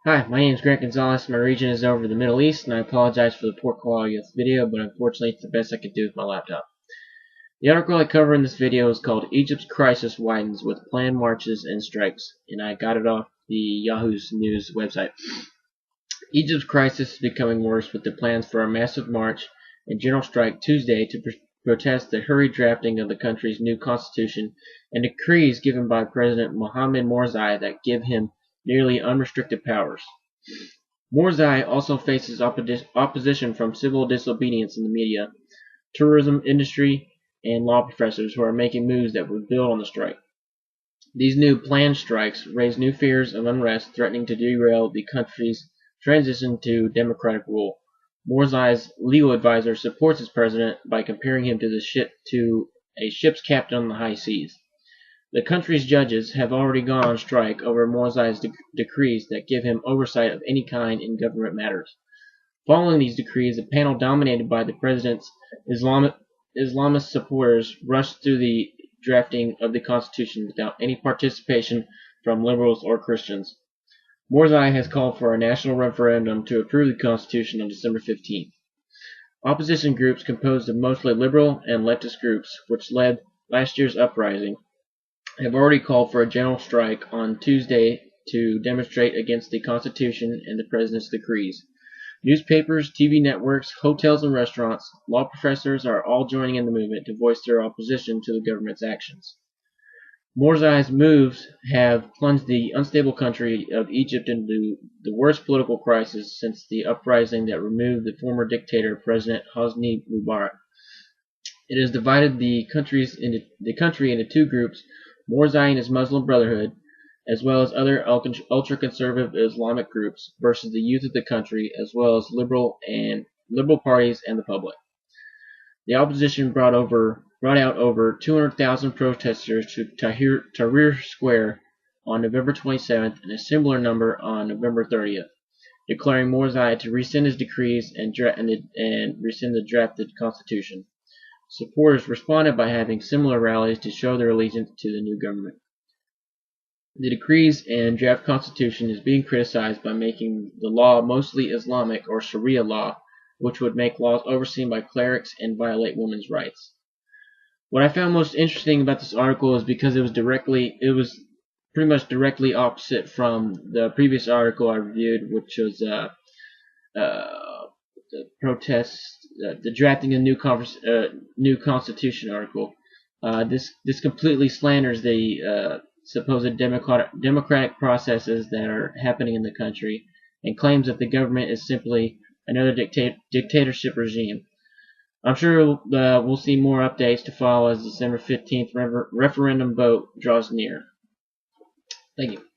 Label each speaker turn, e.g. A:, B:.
A: Hi, my name is Grant Gonzalez. My region is over the Middle East, and I apologize for the poor quality of this video, but unfortunately it's the best I could do with my laptop. The article I cover in this video is called Egypt's Crisis Widens with Planned Marches and Strikes, and I got it off the Yahoo News website. Egypt's crisis is becoming worse with the plans for a massive march and general strike Tuesday to protest the hurried drafting of the country's new constitution and decrees given by President Mohamed Morsi that give him nearly unrestricted powers. Morsi also faces opposition from civil disobedience in the media, tourism industry, and law professors who are making moves that would build on the strike. These new planned strikes raise new fears of unrest, threatening to derail the country's transition to democratic rule. Morsi's legal advisor supports his president by comparing him to a ship's captain on the high seas. The country's judges have already gone on strike over Morsi's decrees that give him oversight of any kind in government matters. Following these decrees, a panel dominated by the president's Islamist supporters rushed through the drafting of the Constitution without any participation from liberals or Christians. Morsi has called for a national referendum to approve the Constitution on December 15th. Opposition groups composed of mostly liberal and leftist groups, which led last year's uprising, have already called for a general strike on Tuesday to demonstrate against the Constitution and the President's decrees. Newspapers, TV networks, hotels and restaurants, law professors are all joining in the movement to voice their opposition to the government's actions. Morsi's moves have plunged the unstable country of Egypt into the worst political crisis since the uprising that removed the former dictator President Hosni Mubarak. It has divided the country into two groups, Morsi and his Muslim Brotherhood, as well as other ultra-conservative Islamic groups, versus the youth of the country, as well as liberal parties and the public. The opposition brought out over 200,000 protesters to Tahrir Square on November 27th and a similar number on November 30th, declaring Morsi to rescind his decrees and rescind the drafted constitution. Supporters responded by having similar rallies to show their allegiance to the new government. The decrees and draft constitution is being criticized by making the law mostly Islamic or Sharia law, which would make laws overseen by clerics and violate women's rights. What I found most interesting about this article is because it was pretty much directly opposite from the previous article I reviewed, which was the protest, the drafting a new constitution article. This completely slanders the supposed democratic processes that are happening in the country, and claims that the government is simply another dictatorship regime. I'm sure we'll see more updates to follow as December 15th referendum vote draws near. Thank you.